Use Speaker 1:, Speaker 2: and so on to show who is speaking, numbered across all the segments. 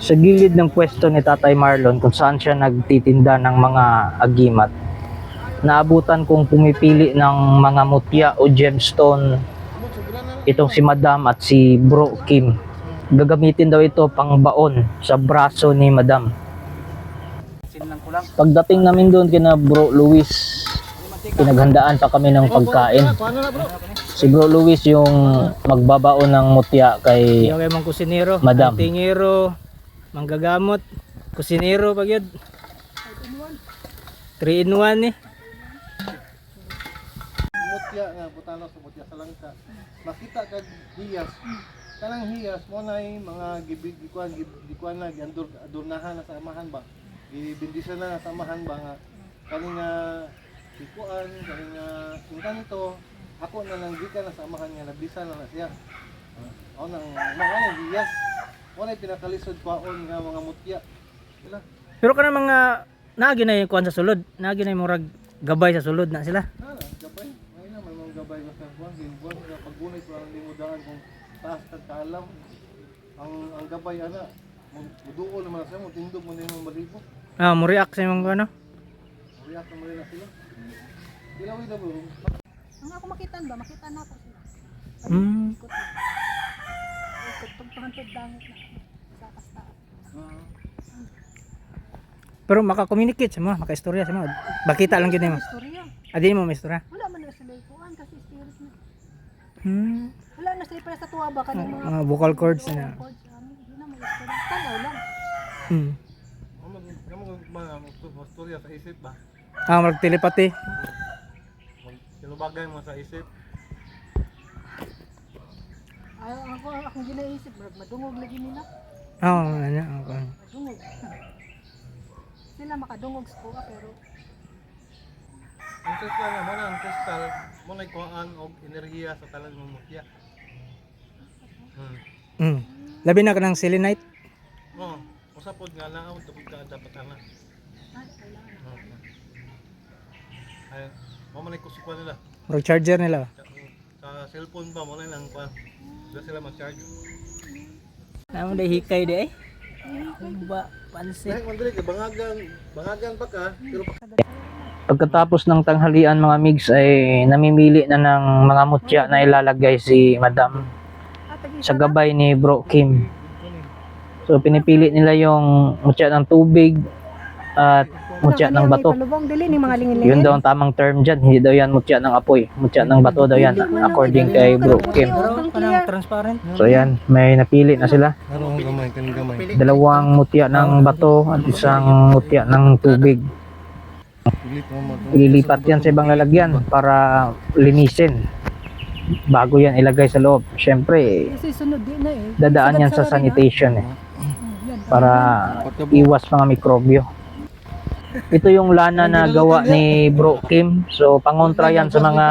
Speaker 1: Sa gilid ng pwesto ni Tatay Marlon kung saan siya nagtitinda ng mga agimat, naabutan kong pumipili ng mga mutya o gemstone itong si Madam at si Bro Kim. Gagamitin daw ito pang baon sa braso ni Madam. Pagdating namin doon kina Bro Luis, pinaghandaan pa kami ng pagkain. Si Bro Luis yung magbabaon ng mutya kay
Speaker 2: kusinero,
Speaker 1: Madam.
Speaker 2: tingero, manggagamot, kusinero pag yun. 3 in 1 eh.
Speaker 3: Mutya nga butano sa mutya sa langka. Makita kag hiyas. Kanang hiyas mo nay mga gikuan na adornahan na sa amahan ba. Gibindisa na sa amahan ba nga kaning ikuan kaning inkanto ako na lang gikan na sa amahan nga nabisa na siya. Ako nang hiyas. Mo nay pinakalisod paon nga mga mutya. Sila.
Speaker 2: Pero kana mga naagi na yung kuan sa sulod, naagi na yung murag gabay sa sulod na sila.
Speaker 3: Gabay. May naman mga gabay sa buwan, buwan nga paggunit lang limudaan kung taas kag kaalam. Ang gabay ana muduol naman sa mo tindog mo nimo malibo.
Speaker 2: Ah, mo react sa mga ano.
Speaker 3: React mo na sila. Ilawi na bro.
Speaker 4: Ang ako makita na ako sila. Ikot pagpahantod dangit na sa kasta.
Speaker 2: Pero maka-communicate sa mga, maka-istorya sa mga. Bakita lang gid nimo.
Speaker 4: Istorya.
Speaker 2: Adi mo istorya.
Speaker 4: Wala man na sila ikuan kasi spirit na. Wala na sila para sa tuwa ba kanang
Speaker 2: Mga vocal cords na.
Speaker 4: Hindi na may istorya. Tanaw lang.
Speaker 3: Mga storya sa isip ba?
Speaker 2: Ah, mag telepathy.
Speaker 3: Kilubagay mo sa isip.
Speaker 4: Ay, akong ginaisip, madungog lagi nila.
Speaker 2: Oo, ano, okay.
Speaker 4: Madungog. Sila makadungog sa kuha pero
Speaker 3: Ang kristal nga mo na ang kristal mo na ikuhaan og enerhiya sa talang mga mutya.
Speaker 2: Labi na ka ng selenite.
Speaker 3: Oh, usapod nga na ang tubig ka dapat ana. Ay, mo man ikusukuan nila.
Speaker 2: Murag charger nila.
Speaker 3: Sa cellphone ba mo na lang pa. Dila sila mag-charge.
Speaker 2: Namo day hikay di ay. Ba pansin.
Speaker 3: Dahil mandali ka bangagan pa ka pero
Speaker 1: Pagkatapos ng tanghalian mga migs ay namimili na ng mga mutya na ilalagay si Madam sa gabay ni Bro Kim. So pinipili nila yung mutya ng tubig at mutya ng bato.
Speaker 4: palubong dili ni mga lingin.
Speaker 1: Yun daw ang tamang term dyan. Hindi daw yan mutya ng apoy. Mutya ng bato daw yan according kay Bro Kim.
Speaker 2: Pero kanang transparent.
Speaker 1: So yan, may napili na sila.
Speaker 3: naroon gamay kaning gamay.
Speaker 1: 2 mutya ng bato at 1 mutya ng tubig. Ililipat yan sa ibang lalagyan para linisin bago yan ilagay sa loob. Syempre
Speaker 4: Kasi sunod din na eh.
Speaker 1: dadaan yan sa sanitation para iwas mga mikrobyo. Ito yung lana na gawa ni Bro Kim. So pangontra yan sa mga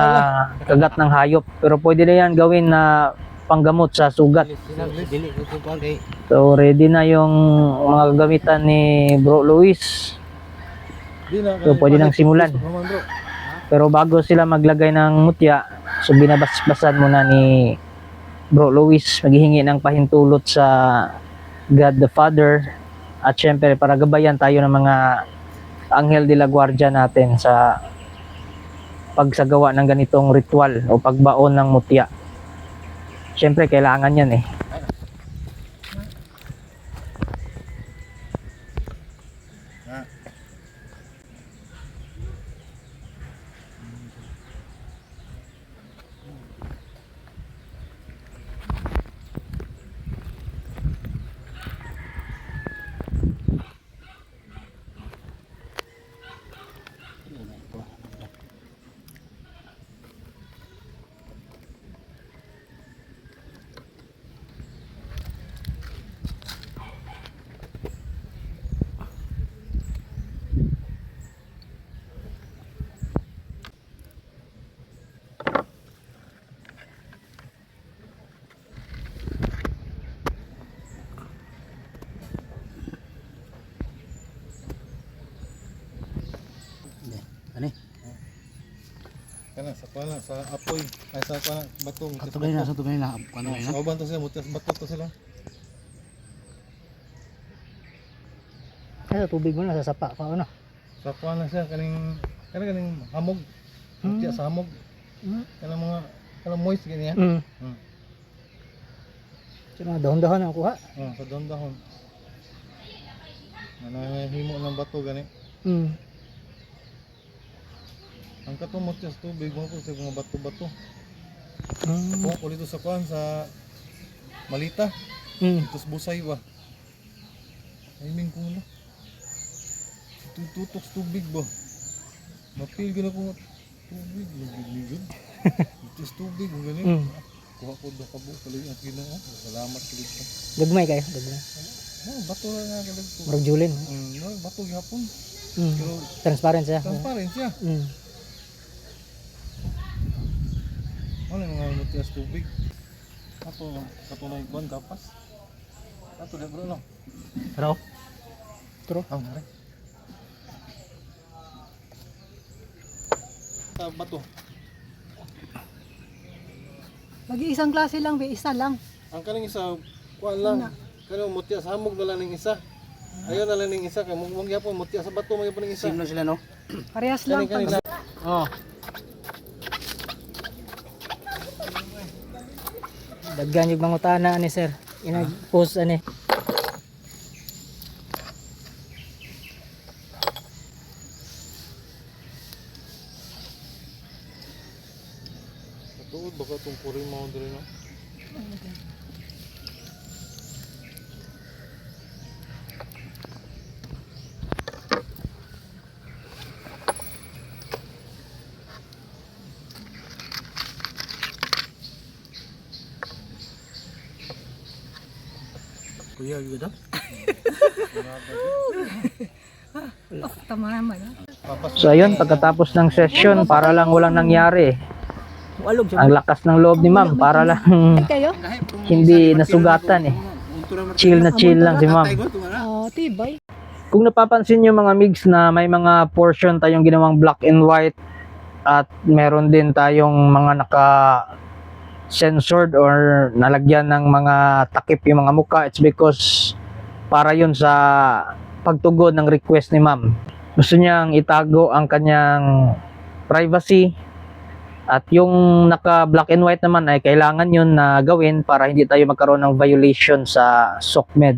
Speaker 1: kagat ng hayop, pero pwede na yan gawin na panggamot sa sugat. So ready na yung mga gagamitan ni Bro Luis. So pwede nang simulan. Pero bago sila maglagay ng mutya, so binabasbasan muna ni Bro Luis, maghihingi ng pahintulot sa God the Father at syempre para gabayan tayo ng mga Anghel de la Guardia natin sa pagsagawa ng ganitong ritual o pagbaon ng mutya. Syempre kailangan yan eh.
Speaker 3: Kana sa apoy ay sa batong.
Speaker 5: Sa tubay na, ano na.
Speaker 3: Sa uban to sila mutas bato to sila.
Speaker 2: Sa tubig mo na sa sapa pa ano.
Speaker 3: Sa kuha na siya, kaning hamog. Mutya sa hamog. Kanang moist ganyan.
Speaker 2: So mga dahon-dahon ang kuha.
Speaker 3: Sa dahon-dahon. Nanahimo ng bato gani. Ang katong mutya sa tubig mo po sa mga bato-bato. Kuha ko dito sa kuhan sa malita. Tapos busay ba? Aiming ko na. Tutok sa tubig ba? Mapil gina ko tubig. Ligid-ligid. Ito sa tubig. Ganyan. Kuha ko doon kabo. Kalig ang Ginoo. Salamat kalig ko.
Speaker 2: Gagmay kayo, gagmay.
Speaker 3: Bato lang nga kalig ko.
Speaker 2: Murag julin.
Speaker 3: Bato gihapon. Pero
Speaker 2: Transparent siya.
Speaker 3: transparent siya. Ano yung mga mutya sa tubig? Katunay kuhan kapas. Ato na bro no?
Speaker 2: Pero, true.
Speaker 3: Ang hari. Sa bato.
Speaker 4: Mag-iisang klase lang, isa lang.
Speaker 3: Ang kaning isa, kuhan lang. Kaning mutya sa hamog na lang ng isa. Ayaw na lang ng isa. Kaya mong yapon, mutya sa bato, magyapon ng isa.
Speaker 2: Sino sila no?
Speaker 4: Parehas lang.
Speaker 3: Kaning lang.
Speaker 2: Oh. Daggan yung mangutana ani sir. Inag-post ani.
Speaker 3: Tuod baka itong purin mo dito no?
Speaker 2: Kuya gyud daw.
Speaker 4: Tama naman.
Speaker 1: So ayun, pagkatapos ng session, para lang walang nangyari.
Speaker 2: Walog siya.
Speaker 1: Ang lakas ng loob ni ma'am, para lang
Speaker 4: Kayo?
Speaker 1: hindi nasugatan eh. Chill na chill lang si ma'am.
Speaker 4: Tibay.
Speaker 1: Kung napapansin nyo mga migs na may mga portion tayong ginawang black and white at meron din tayong mga censored or nalagyan ng mga takip yung mga muka, it's because para yun sa pagtugon ng request ni ma'am. Gusto niyang itago ang kanyang privacy at yung naka black and white naman ay kailangan yun na gawin para hindi tayo magkaroon ng violation sa SOCMED.